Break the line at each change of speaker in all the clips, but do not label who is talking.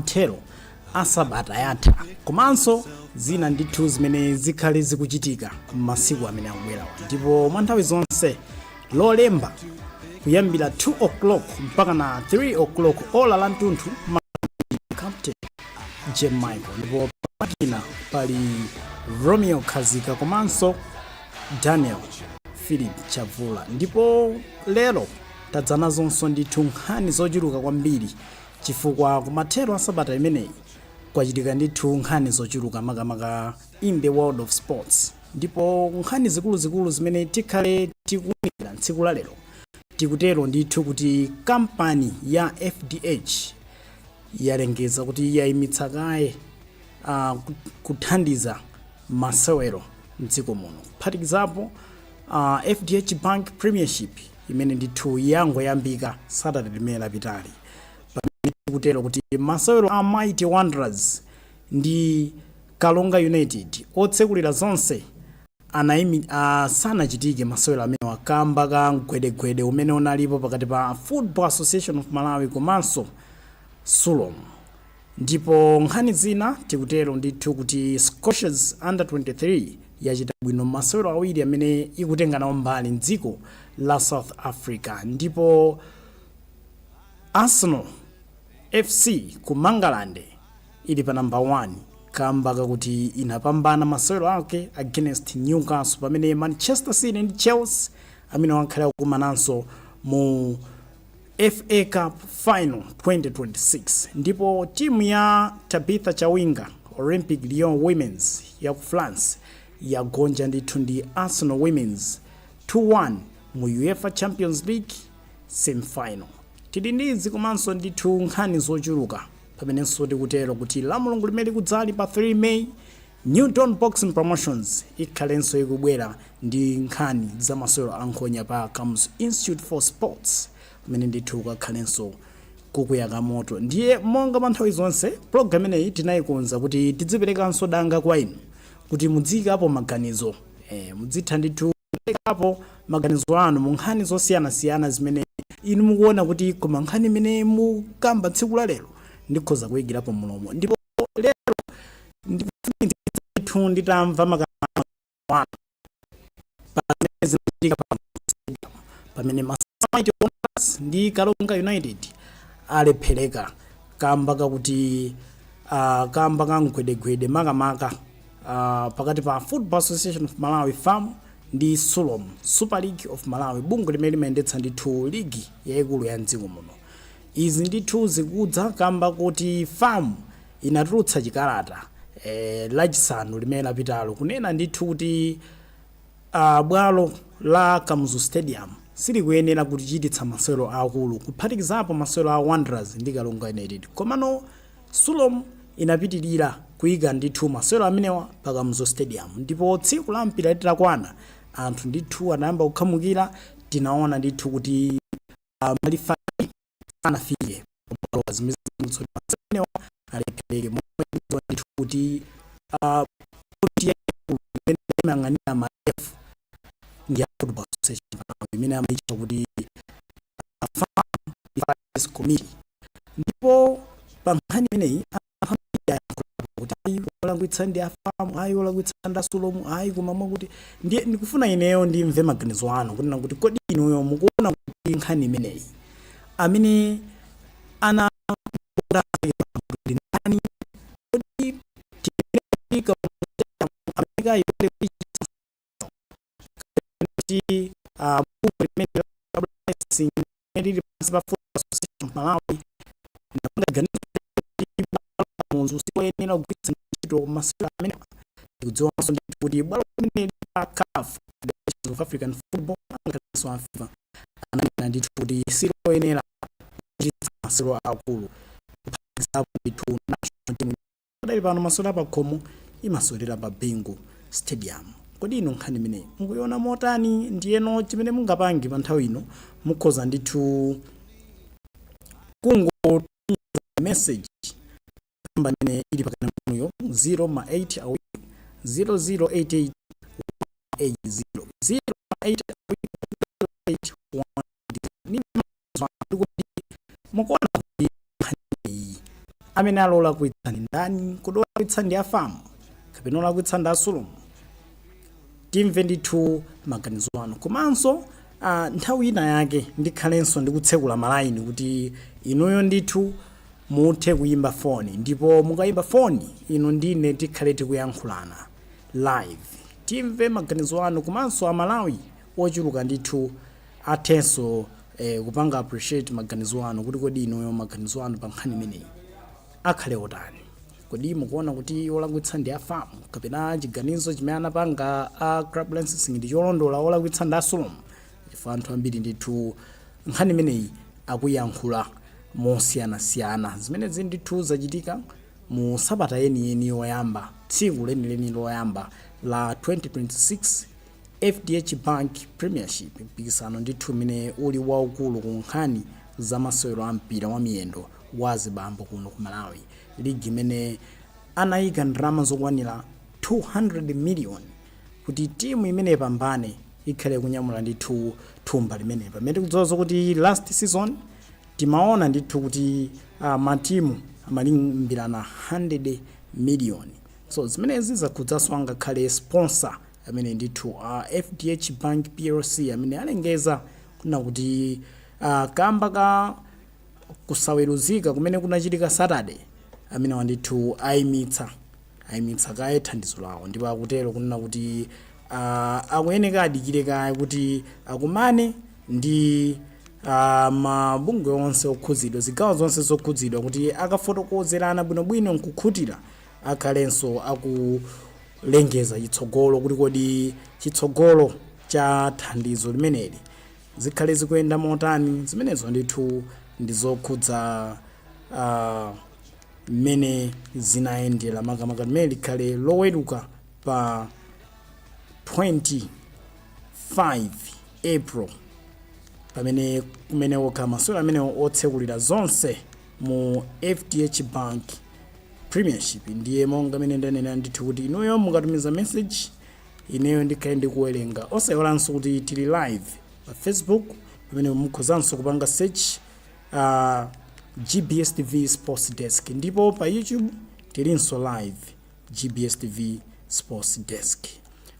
kumathero asabata yatha komanso zina ndithu zimene zikhale zikuchitika m'masiku amene akubwerawa. Ndipo mwa nthawi zonse lolemba kuyambira 2 o'clock mpaka na 3 o'clock ola la mtunthu Captain Jem Michael, ndipo pakina pali Romeo Khazika komanso Daniel Philip Chavula. Ndipo lero tadzanazonso ndithu nkhani zochuluka kwambiri chifukwa kumathero asabata imeneyi kwachitika ndithu nkhani zochuluka makamaka in the world of sports. Ndipo nkhani zikuluzikulu zimene tikhale tikuunikira tsiku la lero tikutero ndithu kuti kampani ya FDH yalengeza kuti yayimitsa kaye kuthandiza masewero mdziko muno kuphatikizapo FDH Bank Premiership imene ndithu yangoyambika Saturday limene lapitali. Pamene tikutero kuti masewero a Mighty Wanderers ndi Kalonga United otsekulira zonse sanachitike masewero amene wakamba ka mgwedegwede umene unalipo pakati pa Football Association of Malawi komanso Sulom. Ndipo nkhani zina tikutero ndithu kuti Scotia's Under 23 yachita bwino masewero awiri amene ikutenga nawo mbali mdziko la South Africa. Ndipo Arsenal FC ku Mangalande ili pa number 1 kamba kakuti inapambana masewero ake against Newcastle, pamene Manchester City ndi Chelsea amene wakhala kumananso mu FA Cup Final 2026. Ndipo timu ya Tabitha Chawinga Olympic Lyon Women's ya ku France yagonja ndithu ndi Arsenal Women's 2-1 mu UEFA Champions League semi-final. Tili ndizi komanso ndithu nkhani zochuluka pamenenso tikutero kuti la Mulungu limene kudzali pa 3 May New Dawn Boxing Promotions ikhalenso ikubwera ndi nkhani za masewero ankhonya pa Kamuzu Institute for Sports pamene ndithu kakhalenso kukuyaka moto. Ndiye monga pa nthawi zonse program ineyi tinayikonza kuti tidziperekanso danga kwa inu kuti mudzikapo maganizo mudzitha ndithu kuperekapo maganizo anu mu nkhani zosiyanasiyana zimene inu mukuona kuti koma nkhani imene mukamba tsiku la lero ndikhoza kuyigirapo mulomo. Ndipo lero ndithu nditamva maganizo anu pamene zinachitika pamene Mighty Wanderers ndi Kalonga United alephereka kamba kakuti kamba ka mgwedegwede makamaka pakati pa Football Association of Malawi FAM ndi Sulom Super League of Malawi, bungwe limene limayendetsa ndithu ligi yaikulu ya mdziko muno. Izi ndithu zikudza kamba kuti FAM inatulutsa chikalata lachisanu limene lapitalo kunena ndithu kuti bwalo la Kamuzu Stadium silikuyenera kuchititsa masewero akulu kuphatikizapo masewero a Wanderers ndi Kalonga United. Komano Sulom inapitirira kuyika ndithu masewero amenewa pa Kamuzu Stadium. Ndipo tsiku la mpira litakwana anthu ndithu anayamba kukhamukira. Tinaona ndithu kuti malifa anafike pabwalo zimene amenewa alephereke momwe ndithu kuti imang'anira marefu ndi Football Association imene amayicha kuti FAM Finance Committee. Ndipo pa nkhani imeneyi kuti ayi olangwitsa ndi FAM, ayi olangwitsa ndi Sulom, ayi kumamwa kuti ndiye ndikufuna ineyo ndimve maganizo anu kunena kuti kodi inuyo mukuona kuti nkhani imeneyi amene ana ndani kodi tika Amerika yole kuti blessing ndi pa Football Association Malawi ndaganiza munzu siyenera kugwiritsa ntchito masewero amene kudziwanso kuti bwalo limene la CAF of African Football angaso FIFA ananena ndithu kuti siloyenera kuchititsa masewero akulu kuphatikizapo ndithu national team padali pano masewero apakhomo imasewera pa Bingu Stadium. Kodi ino nkhani imene mukuiona motani? Ndiyeno chimene mungapange pa nthawi ino mukhoza ndithu kungo message namba imene ili pakana muyo 0 awiri 0088 80 0 mukuona kuti amene alola kuitsa ndi ndani, kodi olakwitsa ndi afamu kapena olakwitsa ndi asulumu? Timve ndithu maganizo anu. Komanso nthawi ina yake ndikhalenso ndikutsekula malayini kuti inuyo ndithu muthe kuyimba foni, ndipo mukayimba foni inu ndine tikhale tikuyankhulana live. Timve maganizo anu. Komanso Amalawi ochuluka ndithu athenso kupanga appreciate maganizo anu kuti kodi inuyo maganizo anu pa nkhani imeneyi akhale otani. Kodi mukuona kuti olakwitsa ndi afamu kapena chiganizo chimene anapanga a club licensing ndi cholondola olakwitsa ndi asulumu? Chifukwa anthu ambiri ndithu nkhani imeneyi akuyankhula mosiyanasiyana. Zimenezi ndithu zachitika mu sabata yeniyeni yoyamba, tsiku lenileni loyamba la 2026 FDH Bank Premiership, mpikisano ndithu umene uli waukulu ku nkhani za masewero a mpira wa miyendo wa zibambo kuno ku Malawi. Ligi imene anayika ndalama zokwanira 200 million kuti timu imene ipambane ikhale kunyamula ndithu thumba limene. Pamene kudziwa kuti last season timaona ndithu kuti matimu amalimbirana 100 million. So zimenezi zakhudzanso angakhale sponsor amene ndithu FDH Bank PLC amene alengeza kuna kuti kamba ka kusaweruzika kumene kunachitika Saturday amene wandithu ayimitsa kaye thandizo lawo, ndipo akutero kunena kuti akuyeneka adikire kaye kuti akumane ndi mabungwe onse okhudzidwa, zigawo zonse zokhudzidwa kuti akafotokozerana bwinobwino nkukhutira akhalenso akulengeza chitsogolo kuti kodi chitsogolo cha thandizo limeneli zikhale zikuyenda motani. Zimenezo ndithu ndizokhudza mmene zinayendera makamaka limene likhale loweruka pa 25 April pamene kumene okha masewero amene otsekulira zonse mu FDH Bank Premiership. Ndiye monga mene ndanena ndithu kuti inuyo mukatumiza message ineyo ndikhale ndikuwerenga. Osayiwalanso kuti tili live pa Facebook pamene mukhozanso kupanga search GBS TV Sports Desk, ndipo pa YouTube tilinso live GBS TV Sports Desk.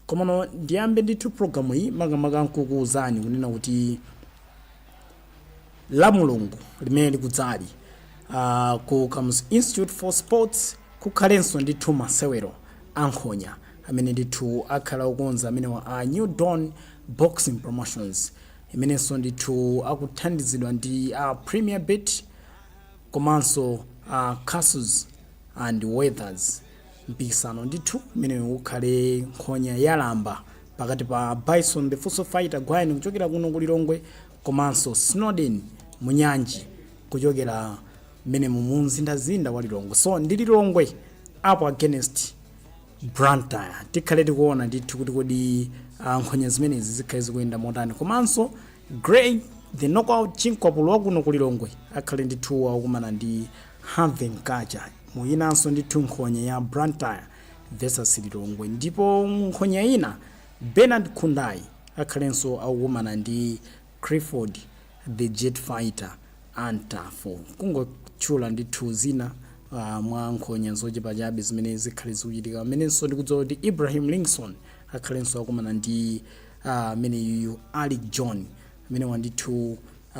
Komano ndiyambe ndithu programu iyi makamaka nkukuwuzani kunena kuti la Mulungu limene likudzali ku Kamuzu Institute for Sports kukhalenso ndithu masewero ankhonya amene ndithu akhala okonza amene wa New Dawn Boxing Promotions, imenenso ndithu akuthandizidwa ndi Premier Bet komanso Castles and Weathers. Mpikisano ndithu imene ukhale nkhonya yalamba pakati pa Bison the Fuso Fighter Gwine kuchokera kuno ku Lilongwe komanso Snowden Munyanji kuchokera mene mu mzinda wa Lilongwe. So ndi Lilongwe apo against Blantyre. Tikhale tikuona ndithu kuti kodi nkhonya zimenezi zikhale zikuyenda motani. Komanso Grey the knockout chinkopulo wakuno ku Lilongwe akhale ndithu wakumana ndi Haven Kacha muyinanso ndithu nkhonya ya Blantyre versus Lilongwe. Ndipo nkhonya ina Bernard Kundai akhalenso akukumana ndi Clifford the Jet Fighter Antafo. Kungotchula ndithu zina mwa nkhonya zochepa chabe zimene zikhale zikuchitika. Amenenso ndikudziwa kuti Ibrahim Linkson akhalenso akumana ndi amene yuyu Alec John amene wandithu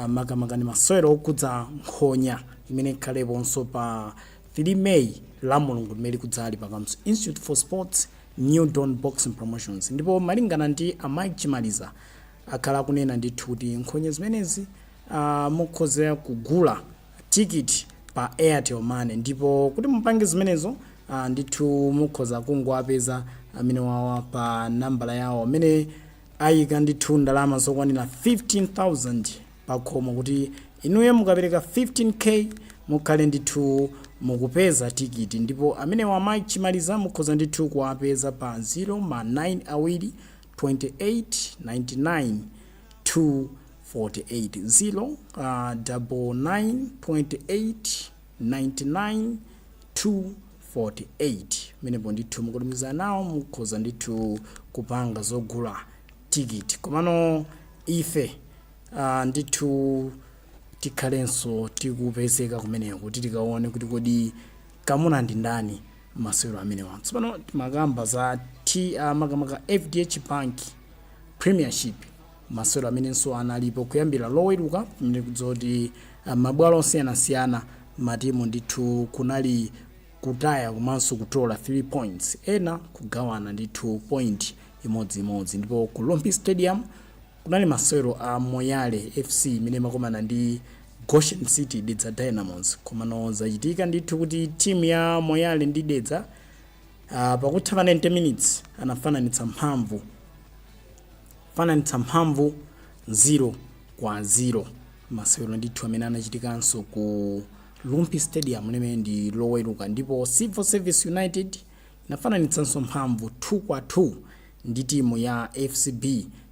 makamaka ndi masewero okudza nkhonya imene ikhaleponso pa 3 May la Mulungu limene likudzali pa Kamuzu Institute for Sports New Dawn Boxing Promotions. Ndipo malingana ndi Mike Chimaliza akhala kunena ndithu kuti nkhonya zimenezi mukhozera kugula ticket pa Airtel Money, ndipo kuti mupange zimenezo ndithu mukhoza kungowapeza amene wawa pa nambala yawo amene ayika ndithu ndalama zokwanira 15,000 pa khomo kuti inuyo mukapereka 15k mukhale ndithu mukupeza tikiti. Ndipo amene wa Mike Chimaliza mukhoza ndithu kuwapeza pa 0 awiri 28 99 248 0 248 menepo ndithu mukutumiza nawo mukhoza ndithu kupanga zogula tikiti. Komano ife ndithu tikhalenso tikupezeka kumeneko kuti tikaone kuti kodi kamuna ndi ndani masewero amenewa. Tsopano timakamba za makamaka FDH Bank Premiership, masewero amenenso analipo kuyambira loweruka pamene kudzoti mabwalo osiyanasiyana matimu ndithu kunali kutaya komanso kutola 3 points, ena kugawana ndi 2 point imodzimodzi. Ndipo ku Lumpy Stadium kunali masewero a Moyale FC imene makomana ndi Goshen City Dedza Dynamos, komano zachitika ndithu kuti timu ya Moyale ndi Dedza pakutha pa 90 minutes anafananitsa mphamvu 0-0 masewero ndithu amene anachitikanso ku Lumpy Stadium limene ndi loweruka. Ndipo Civil Service United inafananitsanso mphamvu 2-2 ndi timu ya FCB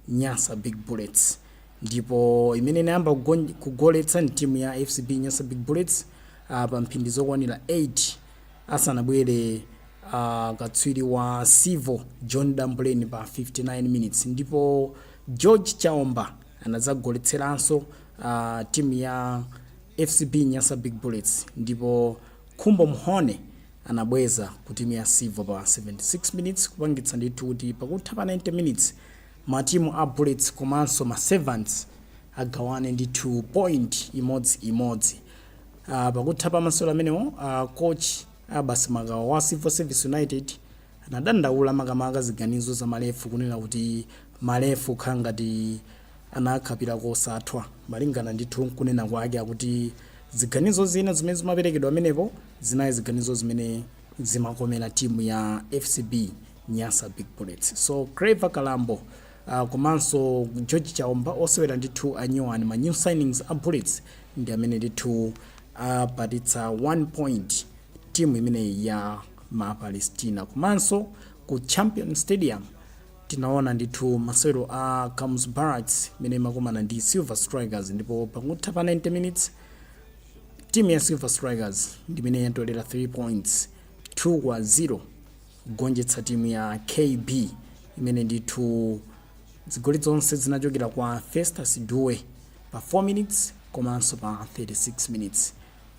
Nyasa Big Bullets, ndipo imene inayamba kugoletsa ndi timu ya FCB Nyasa Big Bullets pa mphindi zokwanira 8 asanabwere katswiri wa Civil John Dambuleni pa 59 minutes. Ndipo George Chaomba anazagoletseranso timu ya FCB Nyasa Big Bullets, ndipo Khumbo Mhone anabweza ku timu ya Civil pa 76 minutes kupangitsa ndithu kuti pakutha pa 90 minutes matimu a Bullets komanso ma Servants agawane ndi 2 point imodzi. Pakutha pa masewero amenewo coach Abbas Magawa wa Civil Service United anadandaula makamaka ziganizo za malefu kunena kuti malefu khangati anakhapira kosathwa malingana ndithu kunena kwake akuti ziganizo zina zimene zimaperekedwa amenepo zinayi ziganizo zimene zimakomera timu ya FCB Nyasa Big Bullets. So Clever Kalambo komanso George Chaomba osewera ndithu anyuwani ma new signings a Bullets ndi amene ndithu apatitsa 1 point timu imene ya Palestina. Komanso ku Champion Stadium tinaona ndithu masewero a Kamus Barracks imene makomana ndi Silver Strikers, ndipo pakutha pa 90 minutes timu ya Silver Strikers ndimene yatolera 3 points 2-0 kugonjetsa timu ya KB imene ndithu zigoli zonse zinachokera kwa Festus Due pa 4 minutes komanso pa 36 minutes.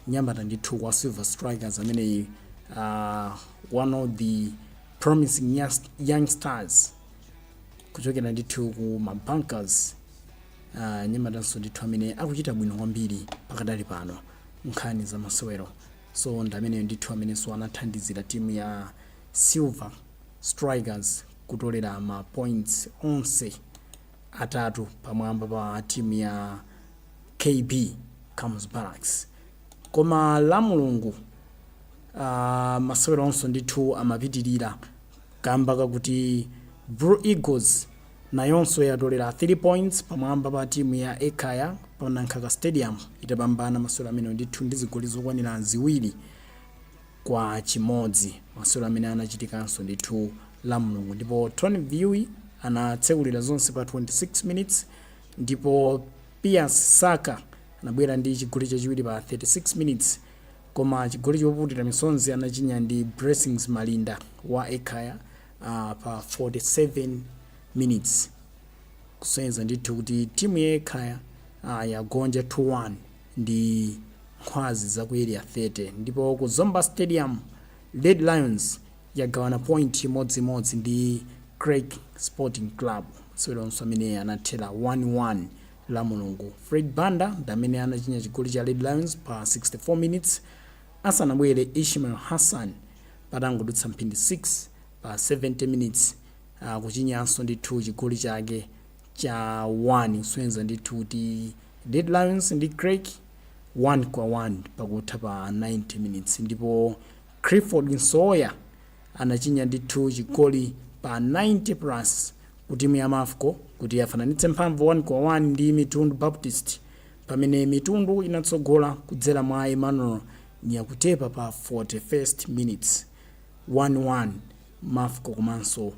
Nyambata ndithu kwa Silver Strikers amene one of the promising young stars kuchokera ndithu ku mabankers. Nyambatanso ndithu amene akuchita bwino kwambiri pakadali pano nkhani za masewero. So ndamene ndithu amene so anathandizira timu ya Silver Strikers kutolera ma points onse atatu pamwamba pa timu ya KB Kamus Barracks. Koma la Mulungu masewero onso ndithu amapitirira kamba kakuti Blue Eagles nayonso yatolera 3 points pamwamba pa timu ya Ekaya pa Nankaka Stadium itapambana masewero amene ndithu ndi zigoli zokwanira 2-1 masewero amene anachitikanso ndithu la Mulungu. Ndipo Tony Viwi anatsekulira zonse pa 26 minutes, ndipo Piers Saka anabwera ndi chigoli chachiwiri pa 36 minutes, koma chigoli choputira misonzi anachinya ndi Blessings Malinda wa Ekaya pa 47 minutes. Kusenza ndithu kuti timu ya Ekaya yagonja 2-1 ndi Nkhwazi za ku area 30. Ndipo ku Zomba Stadium Red Lions yagawana point imodzimodzi ndi Craig Sporting Club, masewero amene anathera 1-1 la Mulungu. Fred Banda ndamene anachinya chigoli cha Red Lions pa 64 minutes asanabwere Ishmael Hassan patangodutsa mphindi 6 pa 70 minutes kuchinyanso ndithu chigoli chake cha 1 kusenza ndithu kuti Red Lions ndi Craig 1-1 pakutha pa 90 minutes. Ndipo Clifford Nsoya anachinya ndithu chigoli pa 90 plus ku timu ya Mafco kuti yafananitse mphamvu 1-1 ndi Mitundu Baptist, pamene Mitundu inatsogola kudzera mwa Emmanuel Nyakutepa pa 41st minutes. 1-1 Mafco komanso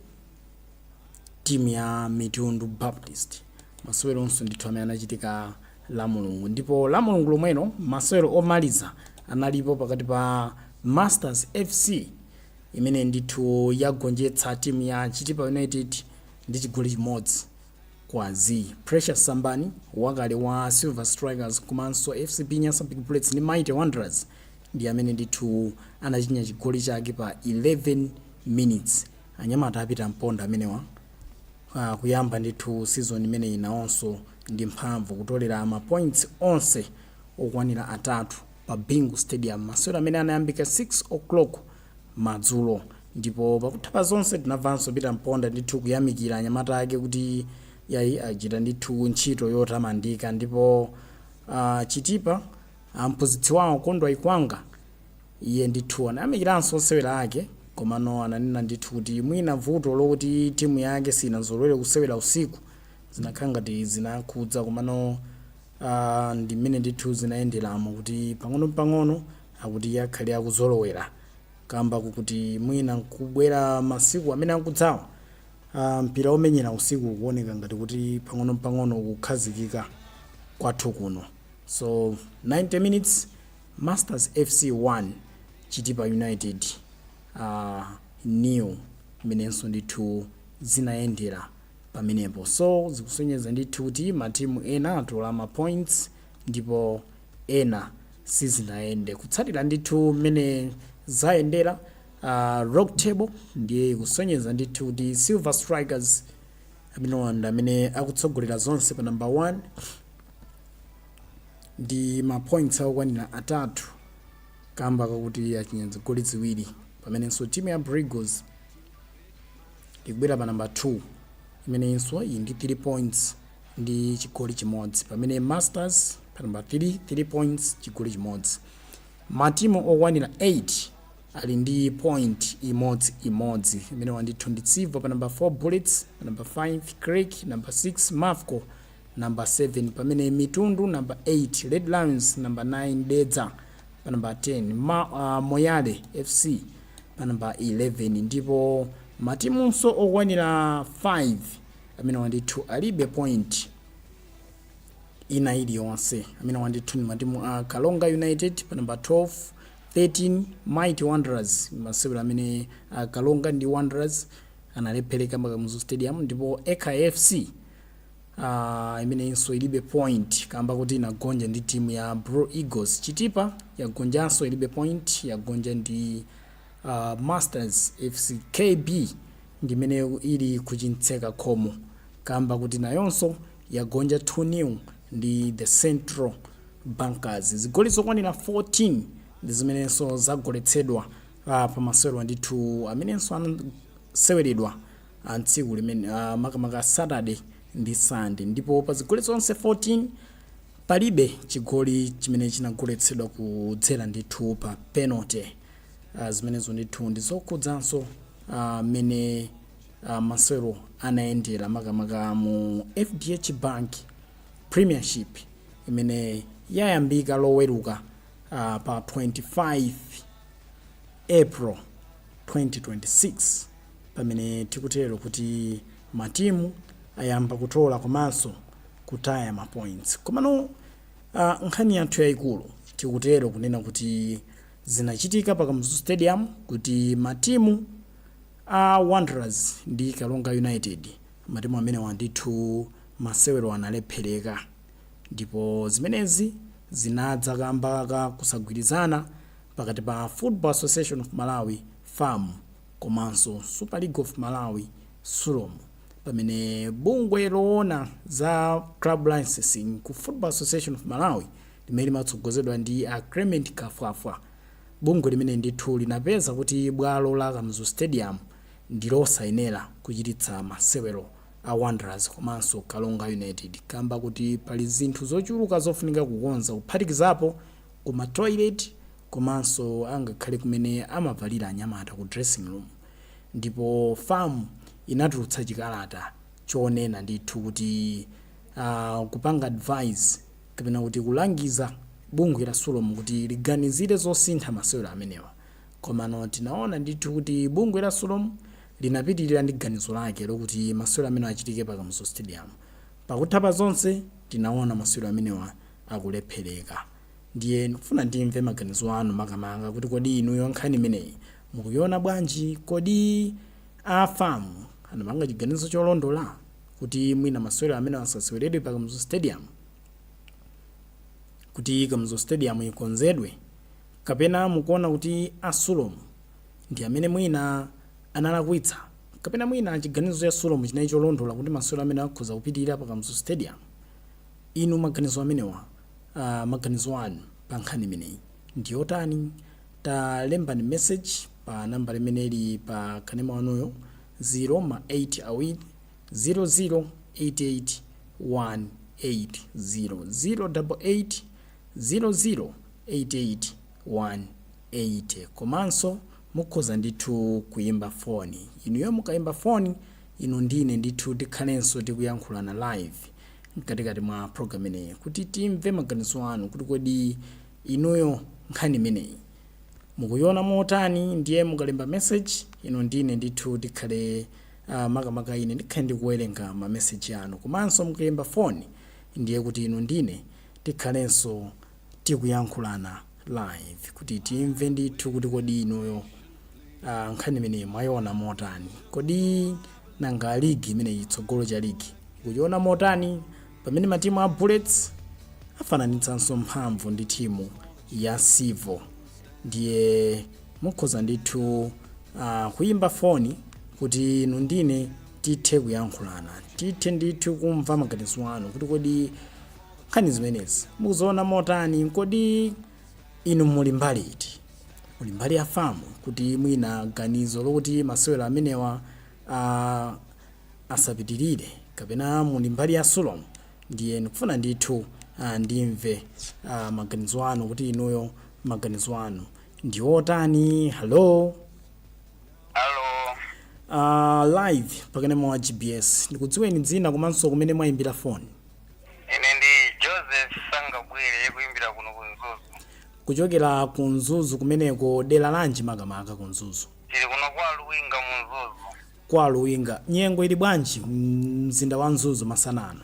timu ya Mitundu Baptist. Masewero onse ndithu amene anachitika la Mulungu. Ndipo la Mulungu lomweno masewero omaliza analipo pakati pa Masters FC imene ndithu yagonjetsa timu ya Chitipa United ndi chigoli chimodzi kwa Z. Precious Sambani wakale wa Silver Strikers komanso FCB Nyasa Big Bullets ndi Mighty Wanderers ndi amene ndithu anachinya chigoli chake pa 11 minutes. Anyamata apita mponda amenewa kuyamba ndithu season imene inawonso ndi mphamvu kutolera ma points onse okwanira atatu pa Bingu Stadium. Masewero amene anayambika 6 o'clock madzulo, ndipo pakutha zonse tinamvanso pita mponda ndithu kuyamikira anyamata ake kuti yayi achita ndithu ntchito yotamandika. Ndipo Chitipa mphunzitsi wawo Kondwa Ikwanga iye ndithu anayamikiranso osewera ake, komano ananena ndithu kuti mwina vuto lokuti timu yake sinazolowere kusewera usiku zinakhala ngati zinakhudza, komano ndi mmene ndithu zinayenderamo kuti pang'ono akuti yakhale akuzolowera kamba kuti mwina kubwera masiku amene akudzawa mpira omenyera usiku kuoneka ngati kuti pang'ono kukhazikika kwathu kuno. So 90 minutes Masters FC 1 Chitipa United new imenenso ndithu zinayendera pamenepo. So zikusonyeza ndithu kuti matimu ena atola ma points ndipo ena sizinayende kutsatira ndithu mmene zayendera. Rock table ndiye kusonyeza ndithu kuti Silver Strikers amene akutsogolera zonse pa number 1 ndi ma points akwanira atatu kamba kakuti achinya zigoli ziwiri, pamenenso timu ya Brigos ikubwera pa number 2 imenenso iyi ndi 3 points ndi chigoli chimodzi, pamene Masters pa number 3 points chigoli chimodzi. Matimu okwanira 8 ali ndi point imodzi imene wandithu ndi Silver pa number 4, Bullets pa number 5, Creek number 6, Mafco number 7, pamene Mitundu number 8, Red Lions number 9, Dedza pa number 10, Moyale FC pa number 11. Ndipo matimunso okwanira 5 amene wandithu alibe point ina iliyonse, amene wandithu ni matimu Kalonga United pa number 12, 13 Mighty Wanderers, masewero amene Kalonga ndi Wanderers analephereka Makamuzu Stadium. Ndipo Eka FC imenenso ilibe point kamba kuti inagonja ndi timu ya Bro Eagles. Chitipa yagonjanso ilibe point, yagonja ndi Masters FC. KB ndimene ili kuchintseka khomo kamba kuti nayonso yagonja 2-0 ndi the Central Bankers. Zigoli zokwanira 14 ndi zimenenso zagoletsedwa pa masewero ndithu amenenso anaseweredwa tsiku limene makamaka Saturday ndi Sunday. Ndipo pa zigoli zonse 14 palibe chigoli chimene chinagoletsedwa kudzera ndithu pa penalty. Zimenezo ndithu ndizokhudzanso mene masewero anayendera makamaka mu FDH Bank Premiership imene yayambika loweruka pa 25 April 2026, pamene tikutero kuti matimu ayamba kutola komanso kutaya ma points. Komano nkhani yathu yayikulu tikutero kunena kuti zinachitika pa Kamuzu Stadium kuti matimu Wanderers ndi Kalonga United, matimu amene wandithu masewero analephereka, ndipo zimenezi zinadza kamba kusagwirizana pakati pa Football Association of Malawi FAM komanso Super League of Malawi SULOM, pamene bungwe loona za club licensing ku Football Association of Malawi limene limatsogozedwa ndi Clement Kafwafwa. Bungwe limene ndithu linapeza kuti bwalo la Kamuzu Stadium ndilosayenera kuchititsa masewero a Wanderers komanso Kalonga United kamba kuti pali zinthu zochuluka zofunika kukonza kuphatikizapo kuma toilet komanso angakhale kumene amavalira anyamata ku dressing room. Ndipo FAM inatulutsa chikalata chonena ndithu kuti kupanga advice kapena kuti kulangiza bungwe la SULOM kuti liganizire zosintha masewero amenewa. Komano tinaona ndithu kuti bungwe la SULOM linapitirira ndi ganizo lake lokuti masewero amene achitike pa Kamuzu Stadium. Pakutha zonse tinaona masewero amenewa akulephereka. Ndiye ndikufuna ndimve maganizo anu makamanga kuti kodi inuyo nkhani imeneyi mukuiona bwanji? Kodi FAM anapanga chiganizo cholondola kuti mwina masewero amene asaseweredwe pa Kamuzu Stadium, kuti Kamuzu Stadium ikonzedwe kapena mukuona kuti Sulomu ndi amene mwina analakwitsa, kapena mwina chiganizo cha Sulomu chinali cholondola kuti masewero amene akhoza kupitirira pa Kamuzu Stadium, inu maganizo amenewa, maganizo anu pa nkhani imeneyi ndi otani? Talembani message pa namba limene ili pa kanema wanuyo 0 awiri 0088 180 088 0088 180. komanso mukhoza ndithu kuyimba foni. Inuyo mukayimba foni, inu ndine ndithu tikhalenso tikuyankhulana live mkatikati mwa program ineyi kuti timve maganizo anu kuti kodi inuyo nkhani imeneyi mukuiona motani. Ndiye mukalemba message, inu ndine ndithu tikhale makamaka ine ndikhale ndikuwerenga ma message anu. Komanso mukayimba foni, ndiye kuti inu ndine tikhalenso tikuyankhulana live kuti timve ndithu kuti kodi inuyo nkhani imeneyi mwayiona motani. Kodi nanga ligi imeneyi, tsogolo cha ligi kuyiona motani, pamene matimu a Bullets afananitsanso mphamvu ndi timu ya Silver. Ndiye mukhoza ndithu kuyimba foni kuti inu ndine tithe kuyankhulana, tithe ndithu kumva maganizo anu kuti kodi nkhani zimenezi mukuziona motani. Kodi inu muli mbali iti? Muli mbali ya famu kuti mwina ganizo lokuti masewero amenewa asapitirire, kapena muli mbali ya Sulomu? Ndiye ndikufuna ndithu ndimve maganizo anu kuti inuyo maganizo anu ndi otani. Hello live pakene mwa GBS, ndikudziweni dzina komanso kumene mwayimbira foni.
Ine ndi Joseph Sangabwere kuyimbira kuno kunzuzu.
Kuchokera kunzuzu kumeneko dera lanji makamaka kunzuzu?
Tili kuno kwa Luwinga munzuzu.
Kwa Luwinga. Nyengo ili bwanji mzinda wa Nzuzu masanano?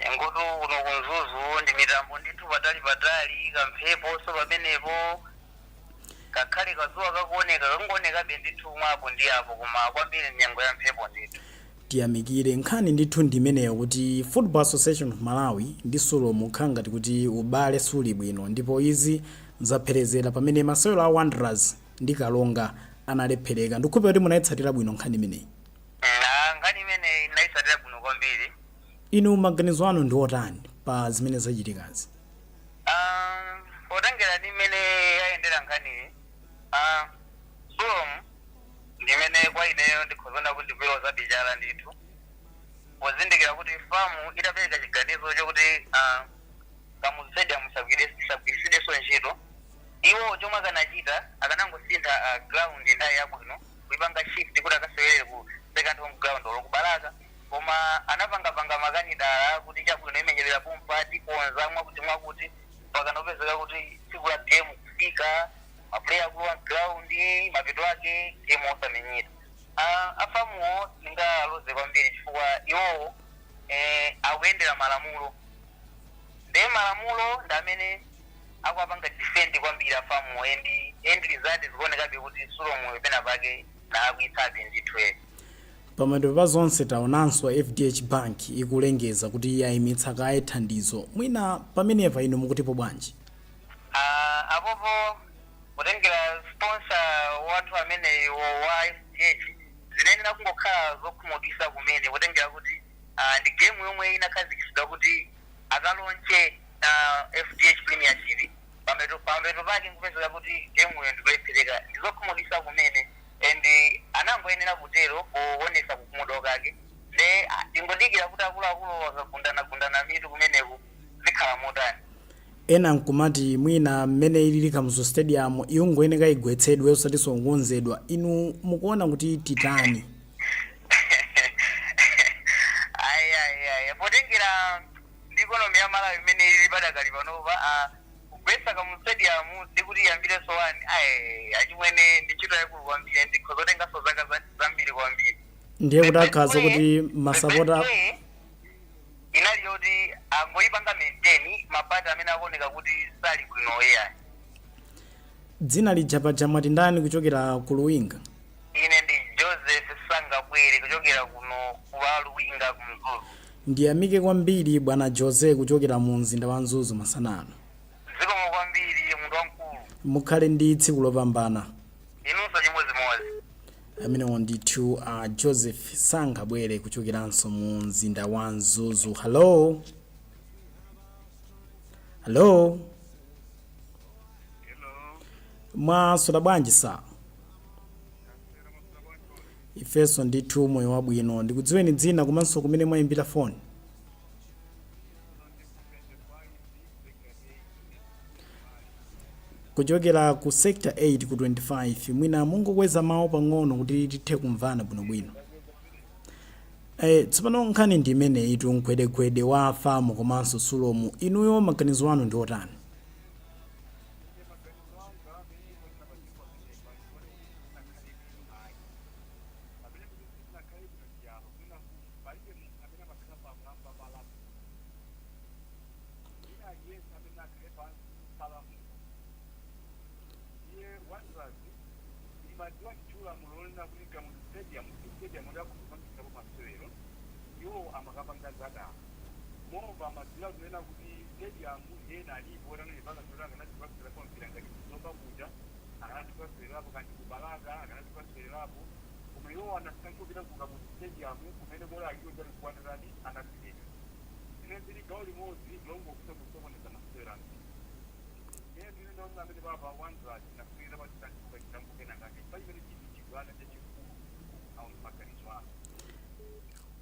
Nyengo tu kuno kunzuzu ndi mitambo ndithu patali kamphepo so pamenepo kakhale kazuwa kakuoneka kangoneka ndithu mwapo ndi apo, koma kwambiri nyengo ya mphepo ndithu.
Tiyamikire nkhani ndithu ndimeneyo kuti Football Association of Malawi ndi Sulomu khangati kuti ubale suli bwino, ndipo izi zapherezera pamene masewero a Wanderers ndi Kalonga analephereka. Ndikhupe kuti munayitsatira bwino nkhani imeneyi.
Nkhani imeneyi ndayitsatira bwino kwambiri.
Inu maganizo anu ndi otani pa zimene zachitikazi?
Potengera ndi imene yayendera nkhaniyi, Sulomu ndimene kwa ineyo ndikhozona kuti kwiro zabichala ndithu pozindikira kuti famu itapereka chiganizo chokuti Kamuzu Stadium sagwirisidenso ntchito. Iwo chomwe akanachita akanangosintha ground ndayi yabwino kuipanga shift kuti akasewere ku second home ground olokubalaka, koma anapangapanga makanidala kuti chabwino imenyerera pompati konza mwakuti pakanopezeka kuti tsiku la game kufika maplayer kuwa ground mapeto ake game osamenyera. Afamuwo singaloze kwambiri chifukwa iwowo akuyendera malamulo, ndi malamulo ndi amene akuapanga defend kwambiri afamuwo, endi result zikuonekabe kuti Sulomu pena pake nakuitsabe ndithu.
Pamapeto pa zonse taonanso FDH Bank ikulengeza kuti yayimitsa kaye thandizo. Mwina pamenepa inu mukutipo bwanji?
Apopo potengera sponsor wathu amene wa FDH zinayenera kungokhala zokhumudwitsa kumene, potengera kuti ndi game yomwe inakhazikitsidwa kuti akalonche FDH Premiership. Pamapeto pake nkupezeka kuti game yo ndikulephereka, ndizokhumudwitsa kumene, and anangoyenera kutero kuonesa kukhumudwa kake. Ne tingodikira kuti akuluakulu akagundana mitu kumeneku zikhala motani.
Ena nkumati mwina mmene ilili Kamuzu Stadium iungoyeneka igwetsedwe usatinso ngonzedwa. Inu mukuona kuti titani?
Potengera ndi ikonomi ya Malawi imene ili padakali panopa, kugwetsa Kamuzu Stadium ndikuti yambire sowani achimwene ndi ntchito yakulu kwambiri, ndikhozotenganso zaka zambiri kwambiri.
Ndiye kuti akhaza kuti masapota
inali yoti angoyipanga maintain mapati amene akuoneka kuti sali bwino yani.
Dzina lijapa mwati ndani kuchokera ku Luwinga?
Ine ndi Joseph Sangabwere kuchokera kuno kwa Luwinga kunzuzu.
Ndiyamike kwambiri bwana Jose kuchokera mu mzinda wa Nzuzu masanano.
Zikomo kwambiri munthu wamkulu.
mukhale ndi tsiku lopambana.
inunso chimodzimodzi.
Amenewo ndithu Joseph Sangabwere kuchokeranso mu mzinda wa Mzuzu. Hello.
Hello.
Mwaswera bwanji sa? Ifenso ndithu moyo wabwino. Ndikudziweni dzina komanso kumene mwayimbira foni. Kuchokera ku sector 8 ku 25 mwina mungokweza mawu pang'ono kuti tithe kumvana bwinobwino. Tsopano nkhani ndi imeneyi tu mgwedegwede wa famu komanso Sulomu. Inuyo maganizo anu ndi otani?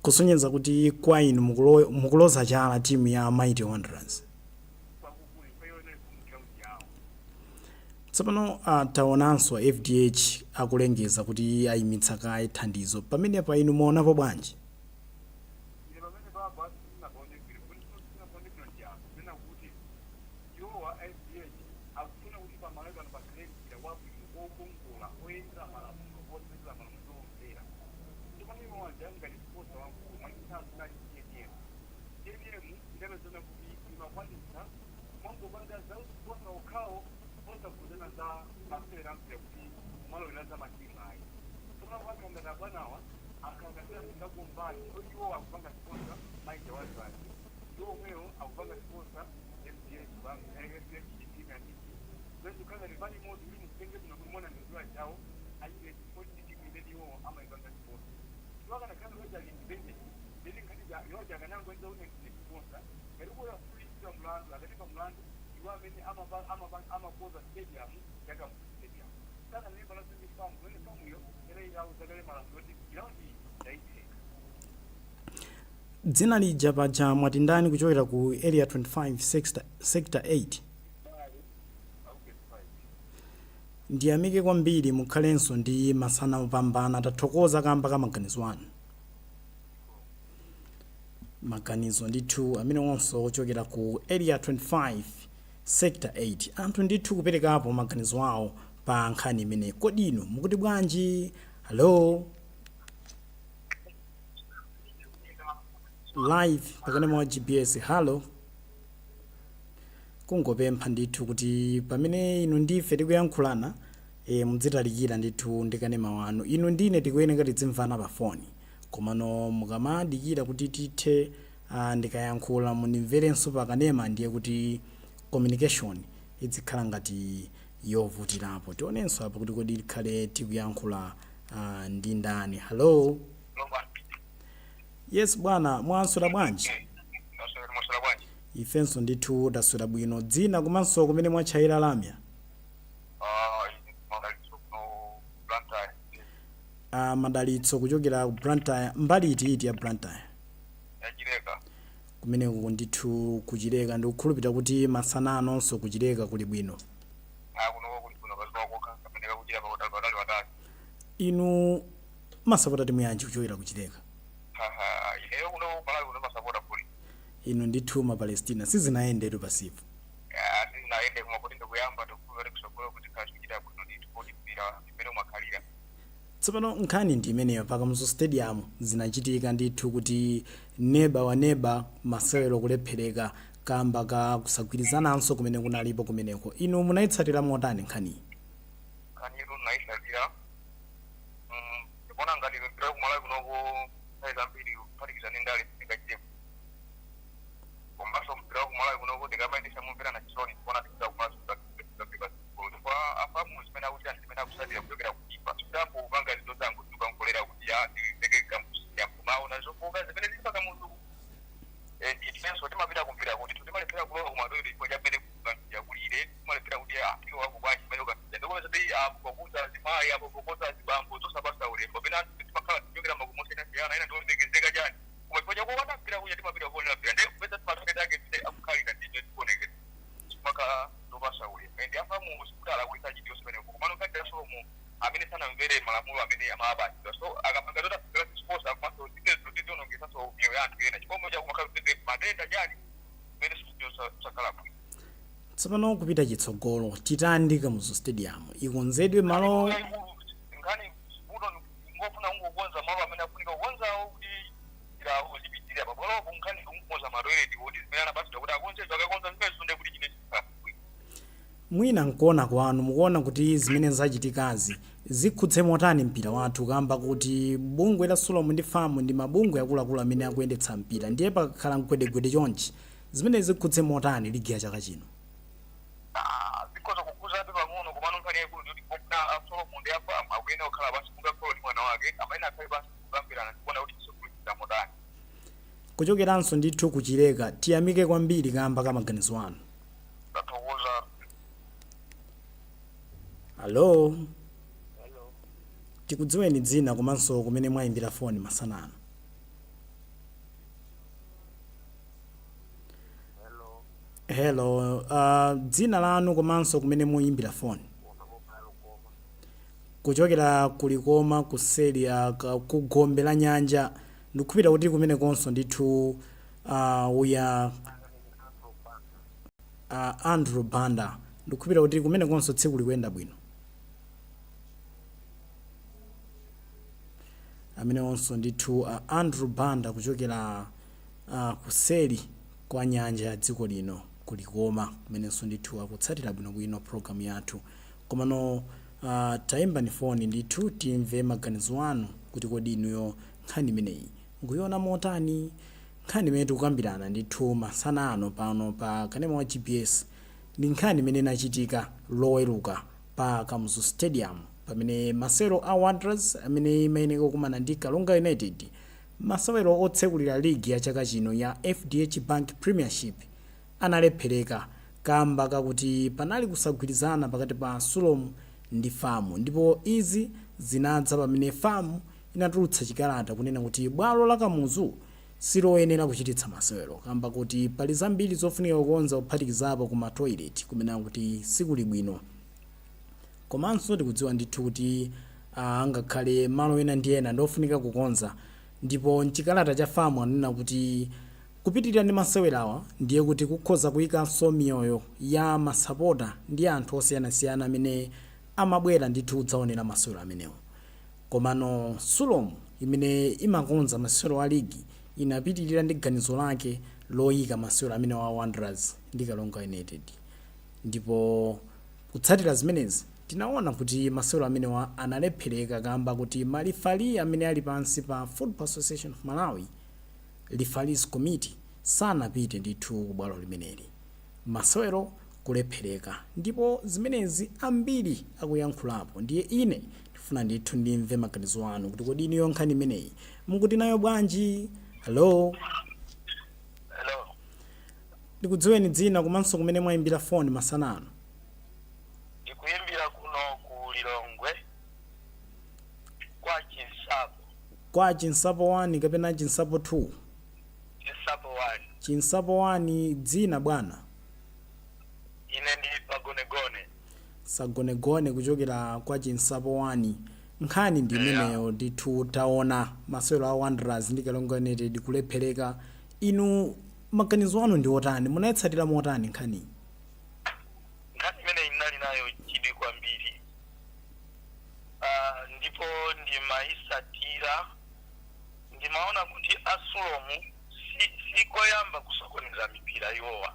Kusonyeza kuti kwa inu mukuloza chala timu ya Mighty Wanderers. Tsopano taonanso FDH akulengeza kuti ayimitsa kaye thandizo. Pamene pa inu muonapo bwanji? Dzina lija paja mwati ndani kuchokera ku area 25 sector 8. Ndiyamike kwambiri mukhalenso ndi masana opambana. Tathokoza kamba ka maganizo anu. Maganizo ndithu amene onso ochokera ku area 25 sector 8. Anthu ndithu kuperekapo maganizo awo pa nkhani imene. Kodi inu mukuti bwanji? Hello. Live pakanema wa GPS. Hello. Kungopempha ndithu kuti pamene inu ndife tikuyankhulana mudzitalikira ndithu ndikanema wanu. Inu ndine tikuyeneka tidzimvana pa foni. Komano mukamadikira kuti tithe ndikayankhula munimverenso pakanema ndiye kuti communication idzikhala ngati yovutirapo. Tionenso apo kuti kodi likhale tikuyankhula ndi ndani. Hello. Yes bwana, mwaswera bwanji? Ifenso ndithu taswera bwino. Dzina komanso kumene mwatchayira lamya? Madalitso kuchokera ku Blantyre. Mbali iti ya Blantyre? Kumeneko ndithu kuchileka ndikukhulupirira kuti masana anonso kuchileka kuli bwino. Inu masapota timu yanji kuchokera kuchileka? Inu ndithu ma Palestina sizinayendetu pasipo.
Sizinaende kumakuti ndikuyamba tokuvere kusogolo kuti kachikira kuno nditipira imene mwakalira.
Tsopano nkhani ndi imeneyo paka mu stadium zinachitika ndithu kuti neba wa neba masewero kulephereka kamba ka kusagwirizananso kumene kunalipo kumeneko. Inu munayitsatira motani nkhani?
Nkhani ino naitsatira ndikuona ngati mpira kumalawi kunoko saiza mbiri kuphatikizana ndale singachitepo. Komanso mpira kumalawi kunoko ndikamaendesa mumvera na chisoni kuona tikira kumaso kutafika kwa amene akuti andimene akusatira kuchokera kuipa chitambo upanga zizozangu tikankolera kuti ya ndileke kampusi yakumaona zofuka zimene zipaka munthu ifenso timapita kumpira kuti timalephera kulowa kumatoyo ndipo chamene yakulire timalephera kuti iwo wako bwanji mene ukapita ndikomeso ti akukuza zimayi akukuza zibambo zosapasa ulembo pena timakhala tichokera makumosena siyana ina ndionekezeka chani kumapoja kuona mpira kuja timapita kuonera mpira ndiye kupeza timatoketake zine akukhalika ndine tikuonekeza maka ndopasa ulembo ndi afamu sikutala kuisa chitiyo simene kumano katira Solomo amene sanamvere malamulo amene amabatidwa so akapanga tota fikira siposa kumaso zitezo titionongeza so miyo yanthu ena chikomo cha kumakhala kuti matenda chani mene studio sakala bwino
tsopano kupita chitsogolo titandika mu stadium ikonzedwe malo
ngani budo ngofuna ungokonza malo amene afunika kukonzawo kuti irawo lipitirira pabolo kunkhani kungoza matoilet kuti zimene basi kuti akonze zakakonza zimene sunde kuti chine
mwina nkuona kwanu mukuona kuti zimene zachitikazi zikhudze motani mpira wathu kamba kuti bungwe la Solomo ndi famu ndi mabungwe akuluakulu amene akuyendetsa mpira ndiye pakakhala mgwedegwede chonchi zimene zikhudze motani ligi ya chaka chino
zikoza kukuza ati pang'ono kumano nkhani yaikulu kuti kufuna Solomo ndi afamu akuyenda kukhala basi kungakhala ndi mwana wake amene akhale basi kukambirana tikuona kuti chisokulitsa motani
kuchokeranso ndithu kuchileka tiyamike kwambiri kamba kamaganizo anu
tathokoza.
Hello. Tikudziweni dzina komanso kumene mwayimbira foni masanano. Hello. Dzina lanu komanso kumene muyimbira foni. Kuchokera kulikoma kuseli ku Gombe la Nyanja ndikupita kuti kumene konso ndithu uya Andrew Banda ndikupita kuti kumene konso tsiku likuyenda bwino. Amene onso ndithu Andrew Banda kuchokera kuseli kwa nyanja ya dziko lino kulikoma kumenenso ndithu akutsatira bwinobwino program yathu komano tayimba ni foni ndithu timve maganizo anu kuti kodi inuyo nkhani imeneyi nguyiona motani nkhani imene tikukambirana ndithu masana ano pano pa kanema wa GPS ndi nkhani imene inachitika loweruka pa Kamuzu Stadium pamene masewero a Wanderers amene imayeneka kukumana ndi Kalunga United masewero otsekulira ligi ya chaka chino ya FDH Bank Premiership analephereka kamba kakuti panali kusagwirizana pakati pa Solomo ndi famu ndipo izi zinadza pamene famu inatulutsa chikalata kunena kuti bwalo la Kamuzu siloyenera kuchititsa masewero kamba kuti pali zambiri zofunika kukonza kuphatikizapo kuma toilet kumene kuti sikuli bwino komanso tikudziwa ndithu kuti angakhale malo ena ndi ena ndofunika kukonza ndipo chikalata cha famu anena kuti kupitirira ndi masewerawa ndiye kuti kukhoza kuyikanso miyoyo ya masapota ndi anthu osiyanasiyana amene amabwera ndithu kudzaonera masewero amenewo komano Solomo imene imakonza masewero a ligi inapitirira ndi ganizo lake loyika masewero amene wa Wanderers ndi Kalunga United ndipo kutsatira zimenezi tinaona kuti masewero amene analephereka kamba kuti malifali amene ali pansi pa Football Association of Malawi Referees Committee sanapite ndithu kubwalo limeneli masewero kulephereka ndipo zimenezi ambiri akuyankhulapo ndiye ine ndifuna ndithu ndimve maganizo anu kuti kodi iniyo nkhani imeneyi mukuti nayo bwanji. Hello. Ndikudziweni dzina komanso kumene mwayimbira foni masanano.
Ndikuyimbira kuno ku Lilongwe kwa Chinsapo.
Kwa Chinsapo 1 kapena Chinsapo 2?
Chinsapo 1.
Chinsapo 1 dzina bwana.
Ine ndi Sagonegone.
Sagonegone kuchokera kwa Chinsapo 1. Nkhani ndi imeneyo ndithu taona masewero a Wanderers ndi Kalunga United kulephereka inu maganizo anu ndi otani munatsatira motani nkhani?
Nkhani imene inali nayo chidwi kwambiri ndipo ndimayisatira ndimaona kuti Solomo sikoyamba kusokoneza mipira iwowa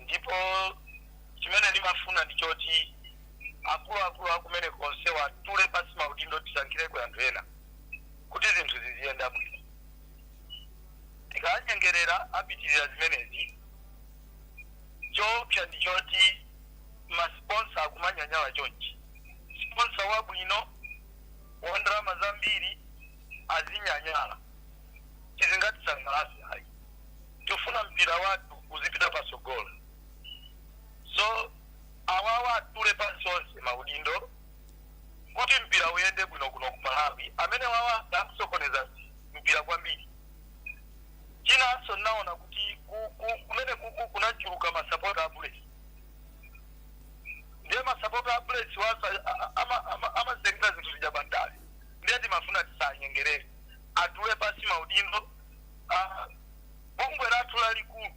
ndipo chimene ndimafuna ndichoti akulu akumene konse watule pasi maudindo tisankhireko anthu ena kuti zinthu ziziyenda bwino tikanyengerera apitirira zimenezi choopsa ndichoti masponsa ambiri azinyanyala tizingatisangalasi hayi tufuna mpira watu uzipita pasogolo so awawa atule pansi onse maudindo kuti mpira uyende kuno ku Malawi amene wawa akusokoneza mpira kwambiri chinanso naona kuti kumene kunachuluka masapota abulesi ndiye masapota abulesi wasa amazengeza zinthu zija bandali ndiye timafuna tisanyengerere atule pansi maudindo bungwe lathu lalikulu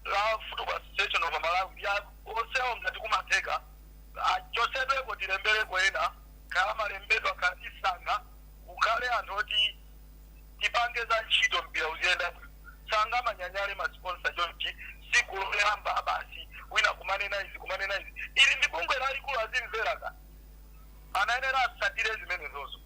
la Football Association of Malawi osewo ngati kumateka chosedweko tilembereko ena kala malembedwa katisanga ukale anthu oti tipange za ntchito mpira uziyenda sanga manyanyale masponsa chonchi siku loyamba basi wina kumanena izi ili ndi bungwe lalikulu azimveraka anayenera asatire zimenezozo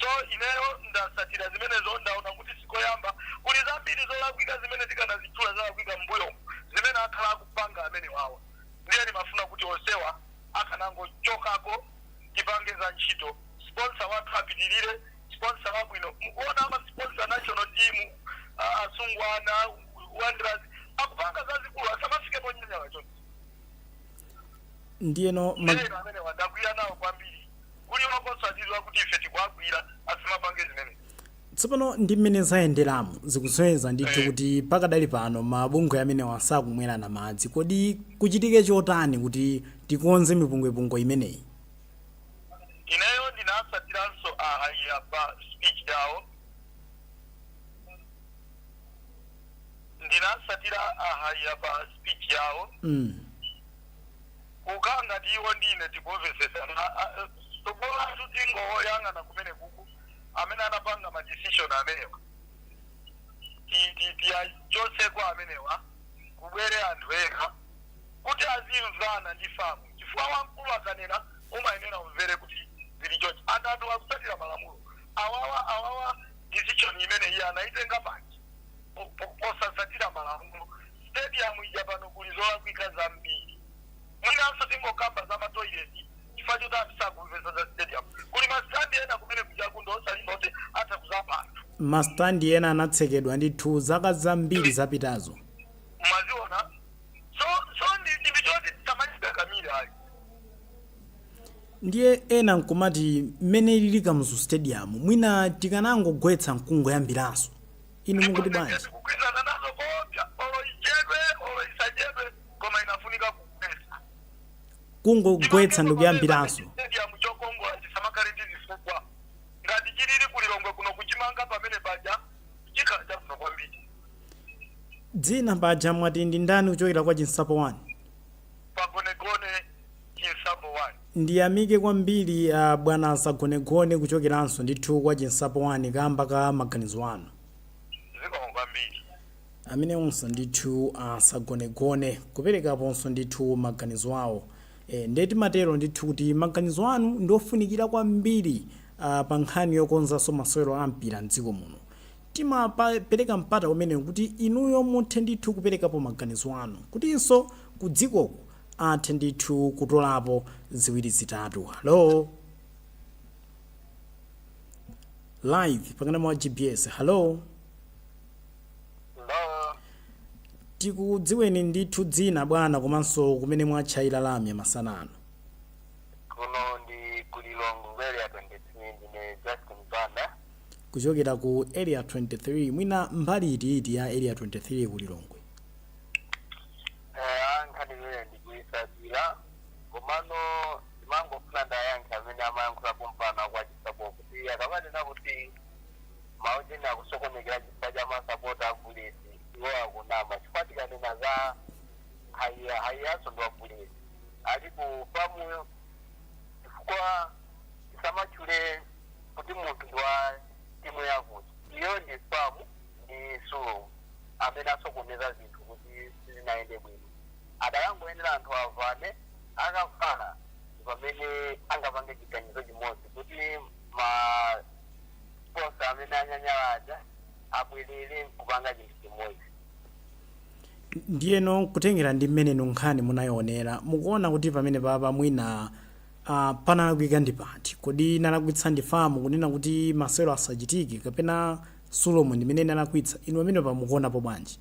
so ineyo ndasatira zimenezo ndaona kuti sikoyamba kuli zambiri zolakwika zimene tikanazitchula zolakwika mbuyo zimene akhala akupanga amene wawa ndiye ndimafuna kuti onsewa akanangochokako tipange za ntchito sponsor wathu apitirire sponsor wabwino mukuona amasponsor national team asungwana wanderers akupanga zazikulu asamafikepo nyanyala chonse
ndiyeno
amene wadagwira nawo kwambiri kuli wakosatizwa kuti ife tikwagwira asimapange zimene
tsopano ndi mmene zayenderamu zikusonyeza ndithu kuti pakadali pano mabungwe amene wasakumwerana madzi kodi kuchitike chotani kuti tikonze mipungwepungwe imeneyi
ineyo ndinasatiranso ahaya pa speech yawo ukanga ndiwo ndine tikumvesesana tobola tutingo yang'ana kumene kuku amene anapanga ma decision amenewa tiyachosekwa amenewa kubwere anthu eka kuti azimvana ndi famu chifukwa wamkulu akanena umayenera umvere kuti zili chonchi anthu akusatira malamulo awawa decision imene iye anaitenga manje posasatira malamulo stadium ija pano kuli zolakwika zambiri mwinanso tingokamba za matoileti chifukwa choti atisakumvesa za stadium kuli masitandi ena kumene kujakundo osalimba kuti atakuzapa anthu
masitandi ena anatsekedwa ndithu zaka zambiri zapitazo
mwaziona so ndi choti tamanyika kamili ali
ndiye ena nkumati mmene ilili Kamuzu stadium mwina tikanangogwetsa mkungoyambiranso inu mukuti bwanji
kugwirizana nazo kopya oloichedwe oloisachedwe koma inafunika kugwetsa
kungogwetsa ndikuyambiranso
stadium chokongola chisamakale ndi zifukwa ngati chilili kulilongwe kuno kuchimanga pamene paja chikhala chabwino kwambiri
dzina paja mwati ndi ndani kuchokera kwa Chinsapo 1
pagonegone Chinsapo 1
ndiyamike kwambiri bwana Sagonegone kuchokeranso ndithu kwa Chinsapo 1 kamba ka maganizo anu
zikomo kwambiri
amene onse ndithu Sagonegone kuperekaponso ndithu maganizo awo ndeti matero ndithu kuti maganizo anu ndiofunikira kwambiri pa nkhani yokonzanso masewero a mpira mdziko muno timapereka mpata umene kuti inuyo muthe ndithu kuperekapo maganizo anu kutinso ku dzikoko athe ndithu kutolapo ziwiri zitatu. Hello live pakanema wa GPS. Hello tikudziweni ndithu dzina bwana komanso kumene mwatchayira lamya masanano
kuno ndi kulilongo area 23 ndine Justin Banda
kuchokera ku area 23 mwina mbali iti ya area 23 kulilongwe
ankhani wele ndikuisabira komano timangofuna ndayankha amene amayankhula kumpana kwa Chinsapo kuti akamanena kuti maujeni akusokonekera chifukwa cha masapota agulesi iwo akunama chifukwa tikanena za haiyaso ndo agulesi ali ku famuyo chifukwa tisamachule kuti munthu ndi wa timu yakuti iyo ndi famu ndi Sulo amene asokoneza zinthu kuti sizinaende bwino adayangoyenera anthu avane akafana pamene angapange chiganizo chimodzi kuti ma sponsor amene anyanyalaja abwerere kupanga chinthu chimodzi
ndiyeno kutengera ndi mmene nkhani munayionera mukuona kuti pamene papa mwina panalakwika ndi pati, kodi nalakwitsa ndi famu kunena kuti masewero asachitike kapena Solomon ndimene nalakwitsa, inu amene pamukuonapo bwanji?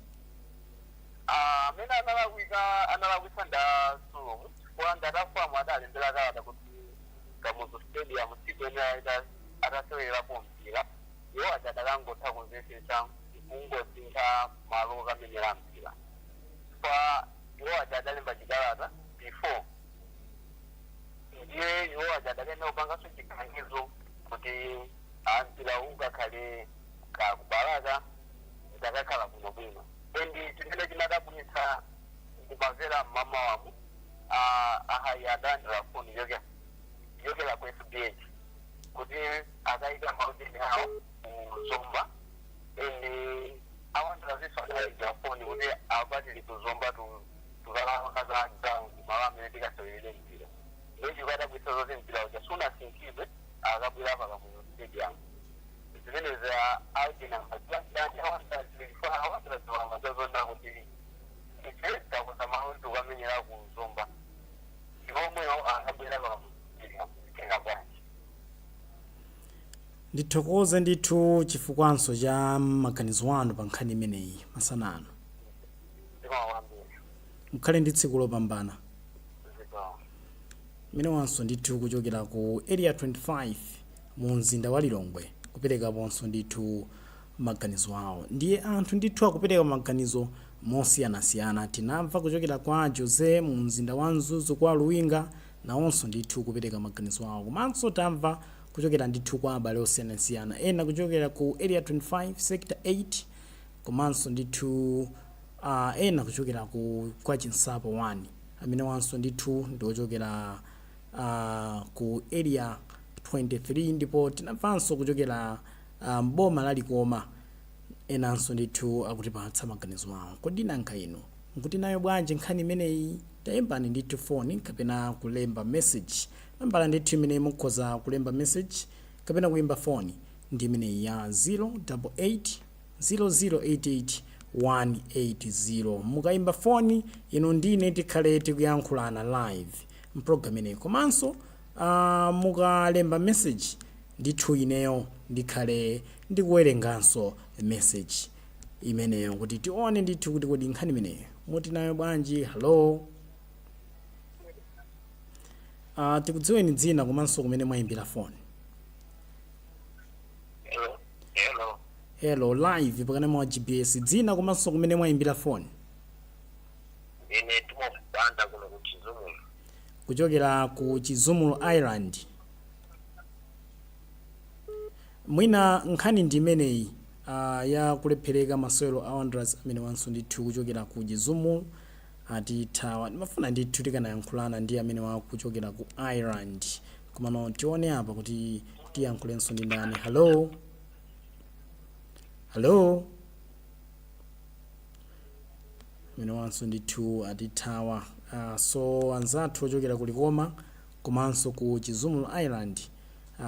Amene analakwitsa nda Solomon chifukwa ndatafamu adalembera kalata kuti Kamuzu Stadium siku ene atasewerapo mpira iwo adakangotha kumvetsetsa kungosintha malo kamenera mpira chifukwa iwo adalemba chikalata before ndiye iwo adakene upanganso chiganizo kuti mpira ungakhale kakubalaka ndakakhala bwinobwino. Endi chimene chimadabwitsa ndimamvera mama wamu ahayi adandira foni yokela ku FBH kuti akayika maudini awo kuzomba ende awandira zisakayika foni kuti abatili kuzomba tukalakaza malo amene tikasewelere mpira. Echi kadabwitsa zote mpira uja sunasinkidwe akabwera pa Kamuzu Stadium. Zimeneza audina majani awandira ziwangazazona kuti ife takuza maundu kamenyera kuzomba iwomwewo akabwera pa
ndithokoze ndithu chifukwanso cha maganizo anu pa nkhani imeneyi masana ano. Mukhale ndi tsiku lopambana. Mene wanso ndithu kuchokera ku area 25 mu mzinda wa Lilongwe kuperekaponso ndithu maganizo awo. Ndiye anthu ndithu akupereka maganizo mosiyanasiyana. Tinamva kuchokera kwa Jose mu mzinda wa Mzuzu kwa Luwinga nawonso ndithu kupereka maganizo awo. Komanso tamva kuchokera ndithu kwa abale osiyanasiyana ena kuchokera ku area 25 sector 8 komanso ndithu ena kuchokera kwa Chinsapo 1 amene wanso ndithu ndiochokera ku area 23 ndipo tinamvanso kuchokera mboma lalikoma enanso ndithu akutipatsa maganizo awo. Kodi nanga inu nkuti nayo bwanji nkhani imeneyi? Tayimbani ndithu phone kapena kulemba message. Nambala ndithu imene mukhoza kulemba message kapena kuimba phone ndi imeneyi ya 088 0088 180. Mukaimba phone inu ndine tikhale tikuyankhulana live mprogram ineyi. Komanso mukalemba message ndithu ineyo ndikhale ndikuwerenganso message imeneyo kuti tione ndithu kuti kodi nkhani imeneyo muti nayo bwanji. Hello, tikudziweni dzina komanso kumene mwayimbira phone. Hello live pakana mwa GPS dzina komanso kumene mwayimbira phone.
Ine tumobanda kuno ku Chizumulu.
Kuchokera ku Chizumulu Island. Mwina nkhani ndi imeneyi ya kulephereka masewero a Wanderers amene wanso ndithu kuchokera ku Chizumulu atithawa. Ndimafuna ndithu tikanayankhulana ndi amene wakuchokera ku Island. Komano tione apa kuti tiyankhulenso ndi ndani. Hello. Hello. Amene wanso ndithu atithawa. So anzathu ochokera ku Likoma komanso ku Chizumulu Island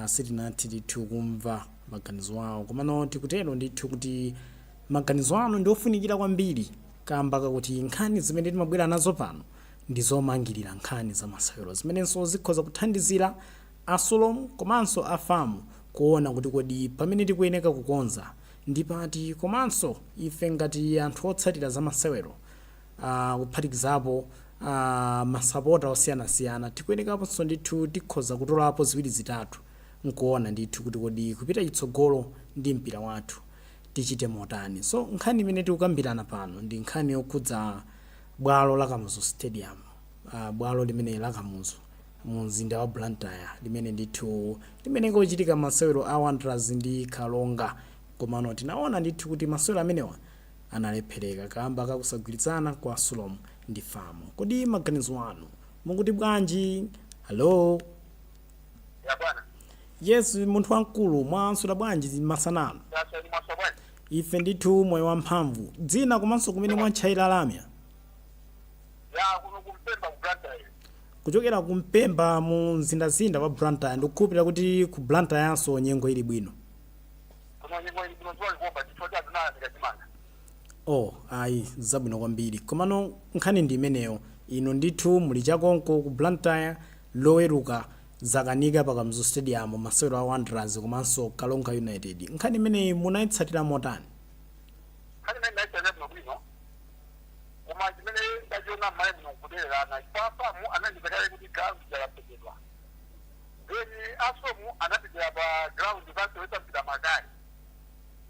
sitinathe ndithu kumva maganizo awo. Komano tikutero ndithu kuti maganizo anu ndi ofunikira kwambiri kamba kakuti nkhani zimene timabwera nazo pano ndi zomangirira nkhani za masewero zimenenso zikhoza kuthandizira a Solomon komanso a famu kuona kuti kodi pamene tikuyeneka kukonza ndi pati. Komanso ife ngati anthu otsatira za masewero kuphatikizapo masapota osiyanasiyana tikuyenekaponso ndithu tikhoza kutolapo ziwiri zitatu nkuona ndithu kuti kodi kupita chitsogolo ndi mpira wathu tichite motani. So nkhani imene tikukambirana pano ndi nkhani yokhudza bwalo la Kamuzu Stadium, bwalo limene la Kamuzu mu mzinda wa Blantyre limene ndithu limene kuchitika masewero a Wanderers ndi Kalonga. Komano tinaona ndithu kuti masewero amenewa analephereka kamba kakusagwirizana kwa Solomon ndi famu. Kodi maganizo anu mukuti bwanji? Hello.
Ya bwana.
Yes, munthu wankulu mwansula bwanji masanano? Ife ndithu moyo wamphamvu. Dzina komanso kumene mwatchayira lamya?
Ya kuno kumpemba ku Blantyre.
Kuchokera kumpemba mu mzindazinda wa Blantyre ndikukhulupirira kuti ku Blantyre yanso nyengo ili bwino.
Kuno nyengo ili bwino kuomba tifoja tunana tikachimanga.
Oh, ayi zabwino kwambiri. Komano nkhani ndi imeneyo ino ndithu muli chakonko ku Blantyre loweruka zakanika pa Kamuzu Stadium masewero a Wanderers komanso Kalonga United. Nkhani imeneyi munayitsatira motani?
Nkhani imene ndayitsatira bwino koma chimene ndachiona m'mayi muno kudererana ipapamu anandipekale kuti ground yakapedwa then asomu anapitira pa ground pasewetapita magari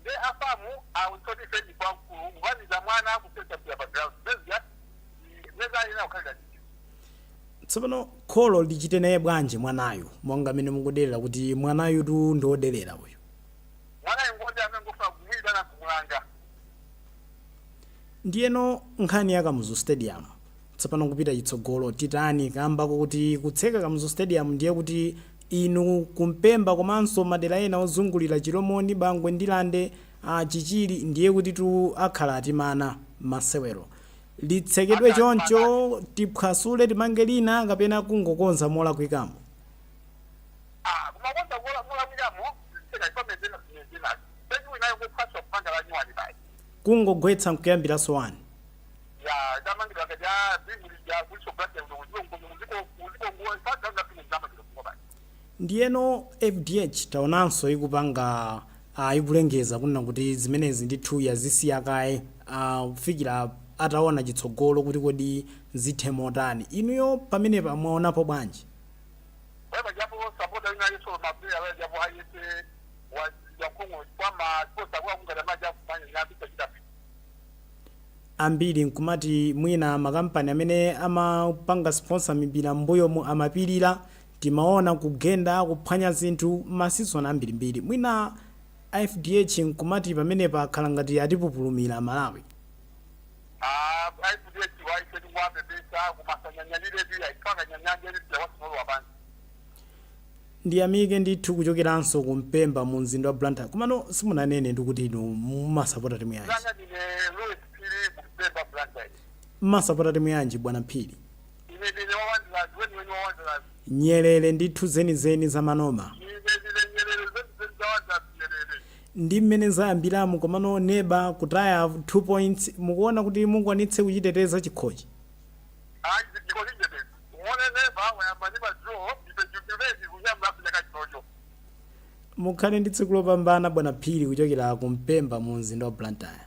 nde apamu awusotifendi kwamkulu mvaniza mwana akusesapita pa ground nezalina kukhalira
tsopano kholo lichite naye bwanji mwanayo monga amene mukuderera kuti mwanayo tu ndioderera uyu
mwanayo ngoti amene ngofuna kumwida na kumulanga
ndiyeno nkhani ya Kamuzu Stadium tsopano kupita chitsogolo titani kambako kuti kutseka Kamuzu Stadium ndiye kuti inu kumpemba komanso madera ena ozungulira Chiromoni Bangwe ndi Lande Chichiri ndiye kuti tu akhala atimana masewero litsekedwe choncho tiphwasule timange lina kapena kungokonza mola kwikamo
kumakonza mola kwikamo tseka ipamezena zinazo penyu inayo kuphwaswa kupanga la nyuwani bayi
kungogwetsa nkuyambiranso wani
ya zamangidwa kaja binguli ya kuliso brate muziko nguwa ifata ngapini zamangidwa kumoba
ndiyeno FDH taonanso ikupanga ikulengeza kunena kuti zimenezi ndithu yazisiya kaye kufikira ataona chitsogolo kuti kodi zithe motani inuyo pamenepa mwaonapo bwanji
wewe japo supporter ina yeso mabia wewe japo hayete wa yakongo kwama sponsor kwa kungana maja kufanya nyambita kitapi
ambiri nkumati mwina makampani amene amapanga sponsor mipira mbuyo amapirira timaona kugenda kuphwanya zinthu masizoni ambirimbiri mwina FDH nkumati pamenepa akhala ngati atipupulumira Malawi
FDH waise ni wape pesa kumasanyanyalire pia ipanga nyanyanje pia wasimolo wabanzi
ndiyamike ndithu kuchokeranso kumpemba mu mzinda wa Blantyre kumano simunanene ndikuti inu mumasapota timu yanji mmasapota timu yanji bwana Phiri Nyerere ndithu zenizeni za Manoma ndi mmene zayambiramu komano neba kutaya 2 points mukuona kuti mungwanitse kuchiteteza chikhochi mukhale ndi tsiku lopambana bwana Phiri kuchokera kumpemba mu mzinda wa Blantyre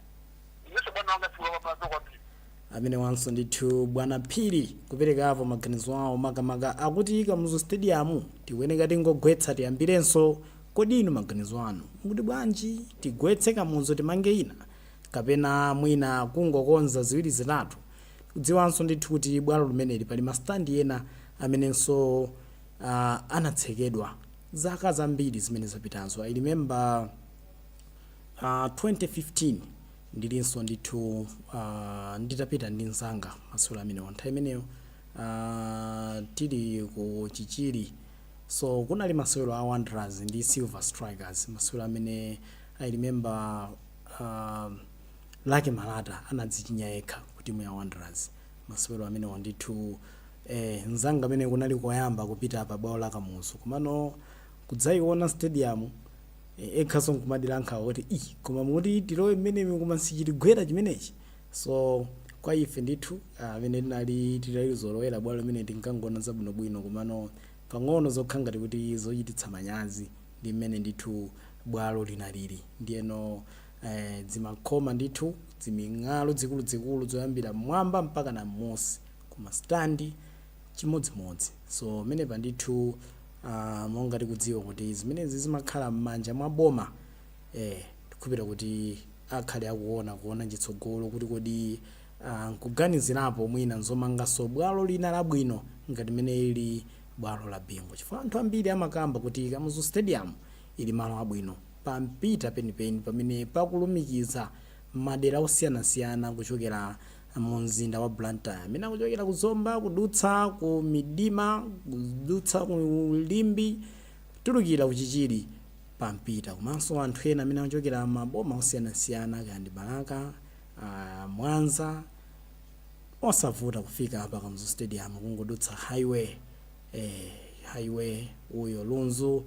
amene wanso ndithu bwana Phiri kuperekapo maganizo awo makamaka akuti Kamuzu Stadium tiweneka tingogwetsa tiyambirenso kodi inu maganizo anu mukuti bwanji tigwetse Kamuzu timange ina kapena mwina kungokonza ziwiri zitatu kudziwanso ndithu kuti bwalo limeneli pali mastandi ena amenenso anatsekedwa zaka zambiri zimene zapitanso I remember 2015 ndilinso ndithu nditapita ndi nzanga masewero amenewo nthawi imeneyo tili ku Chichiri so kunali masewero a Wanderers ndi Silver Strikers masewero amene I remember Lucky Malata anadzichinya yekha ku timu ya Wanderers masewero amenewo ndithu nzanga amene kunali koyamba kupita pa bwalo la Kamuzu komano kudzayiona stadium ekhaso nkumadira nkhawa kuti koma muti tilowe mmene kumansichitigwera chimenechi so kwa ife ndithu amene tinali titalizolowera bwalo limene tinkangona zabwinobwino komano pang'ono zokhangati kuti zochititsa manyazi ndi mmene ndithu bwalo linalili ndiyeno zimakhoma ndithu ziming'alo zikuluzikulu zoyambira mmwamba mpaka na m'munsi kumastandi chimodzimodzi so menepa ndithu monga tikudziwa kuti zimenezi zimakhala m'manja mwa boma tikupita kuti akhale akuona chitsogolo kuti kodi nkuganizirapo mwina nzomanganso bwalo lina labwino ngati mene ili bwalo la Bingu chifukwa anthu ambiri amakamba kuti Kamuzu Stadium ili malo abwino pampita penipeni pamene pakulumikiza madera osiyanasiyana kuchokera mu mzinda wa Blantyre amene akuchokera ku Zomba kudutsa ku Midima kudutsa ku Limbi tulukira ku Chichiri pampita komanso anthu ena amene akuchokera maboma osiyanasiyana kandi Balaka Mwanza osavuta kufika hapa Kamuzu Stadium kungodutsa highway uyo Lunzu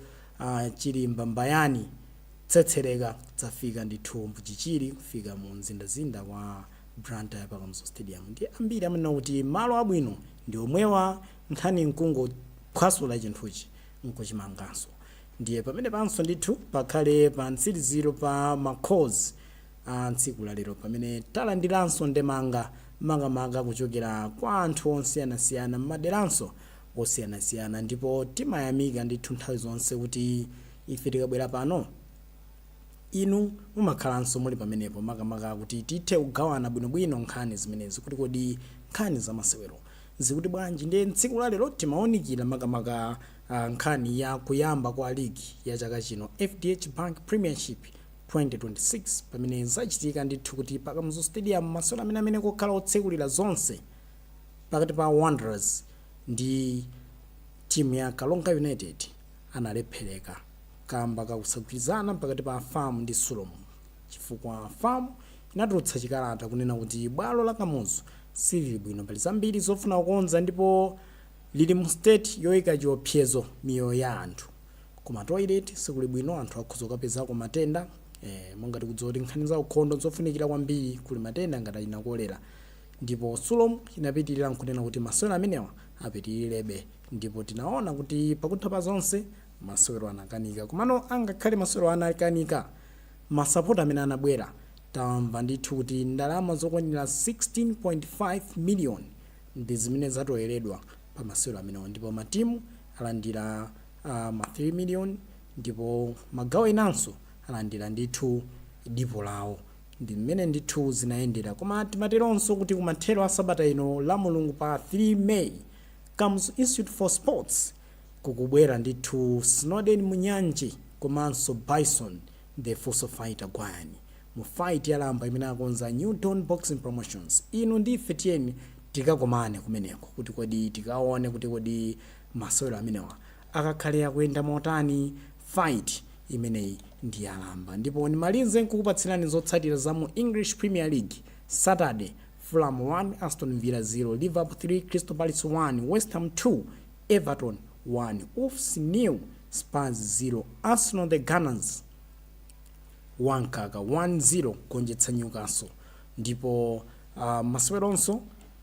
Chilimba Mbayani tsetsereka zafika ndithu mchichiri kufika mu mzindazinda wa Blantyre pa Kamuzu Stadium ndi ambiri amene kuti malo abwino ndi omwewa nkhani nkungo phwasula chinthuchi nkuchimanganso. Ndiye pamene panso ndithu pakhale pa mtsiriziro pa makhozi a tsiku la lero pamene talandiranso ndemanga makamaka kuchokera kwa anthu osiyanasiyana m'maderanso osiyanasiyana, ndipo timayamika ndithu nthawi zonse kuti ife tikabwera pano inu mumakhalanso muli pamenepo makamaka kuti tithe kugawana bwinobwino nkhani zimenezi kuti kodi nkhani zamasewero zikuti bwanji. Ndiye tsiku la lero timaonikira makamaka nkhani ya kuyamba kwa ligi ya chaka chino FDH Bank Premiership 2026 pamene zachitika ndithu kuti Pakamuzu Stadium masewero amene kokhala otsekulira zonse pakati pa Wanderers ndi timu ya Kalonga United analephereka kamba kakusagwirizana pakati pa Farm ndi Sulom, chifukwa Farm inatulutsa chikalata kunena kuti bwalo la Kamuzu silili bwino, pali zambiri zofuna kukonza ndipo lili mu state yoyika chiopsezo miyoyo ya anthu. Koma toilet sikuli bwino, anthu akhoza kupezako matenda monga tikudziwa kuti nkhani za ukhondo zofunikira kwambiri kuli matenda ngati ina kolera. Ndipo Sulom inapitirira nkunena kuti masewero amenewa apitirirebe, ndipo tinaona kuti pakutha pa zonse masewero anakanika. Komano angakhale masewero anakanika, masapota amene anabwera tamva ndithu kuti ndalama zokwanira 16.5 million ndi zimene zatoyeredwa pa masewero amenewa, ndipo matimu alandira ma 3 million ndipo magawo enanso alandira ndithu dipo lawo. Ndi mmene ndithu zinayendera. Koma timateronso kuti kumathero a sabata ino la Mulungu pa 3 May Kamuzu Institute for Sports kukubwera ndithu Snowden Munyanji komanso Bison the Force Fighter Gwayani mu fight yalamba imene akonza Newton Boxing Promotions. Inu ndi ife tiyeni tikakomane kumeneko kuti kodi tikaone kuti kodi masewero amenewa akakhale akuyenda motani fight imeneyi ndi yalamba. Ndipo nimalize nkukupatsirani zotsatira za mu English Premier League. Saturday Fulham 1 Aston Villa 0, Liverpool 3 Crystal Palace 1, West Ham 2 Everton 1, Wolves 0 Spurs 0, Arsenal the Gunners 1 kaka 1-0 gonjetsa Newcastle. Ndipo maseweronso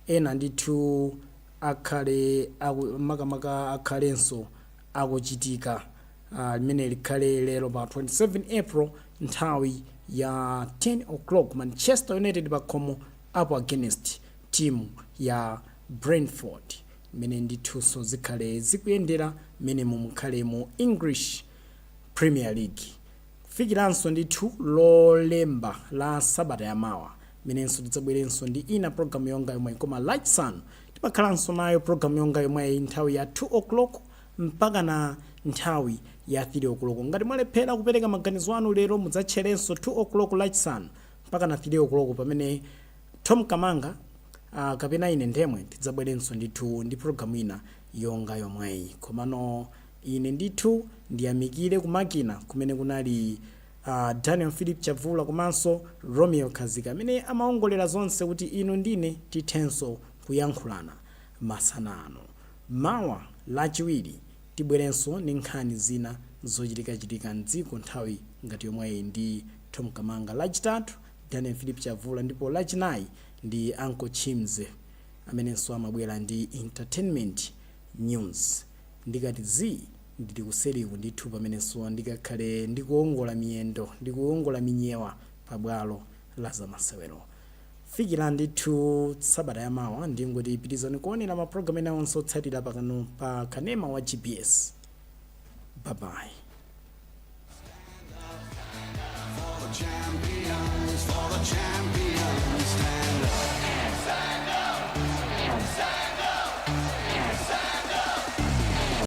ena ndithu akhale makamaka akhalenso akuchitika limene likhale lero pa 27 April nthawi ya 10 o'clock Manchester United pakhomo apo against timu ya Brentford, imene ndithunso zikhale zikuyendera mmene mukhale mu English Premier League. Fikiranso ndithu lolemba la sabata yamawa menenso tidzabwerenso ndi ina program yonga yomwe koma lachisanu tipakhalanso nayo program yonga yomwe nthawi ya 2 o'clock mpaka na nthawi ya 3 o'clock. Ngati mwalephera kupereka maganizo anu lero mudzatcherenso 2 o'clock lachisanu mpaka na 3 o'clock pamene Tom Kamanga kapena ine ndemwe tidzabwerenso ndithu ndi program ina yonga yomweyi. Komano ine ndithu ndiyamikire kumakina kumene kunali Daniel Philip Chavula komanso Romeo Kazika amene amaongolera zonse kuti inu ndine tithenso kuyankhulana masanano. Mawa lachiwiri tibwerenso ndi nkhani zina zochitika mdziko nthawi ngati yomweyi ndi Tom Kamanga. Lachitatu Daniel Philip Chavula, ndipo lachinayi ndi Uncle Chimze amenenso amabwera ndi entertainment news. Ndikati ndili kuseriku ndithu pamenenso ndikakhale ndikuongola miyendo ndikuongola minyewa pabwalo la zamasewero. Fikira ndithu sabata yamawa ndingoti ipitizani kuonera maprogramu ena onse otsatira pakano pa kanema wa GPS. Bye bye.
For the champions.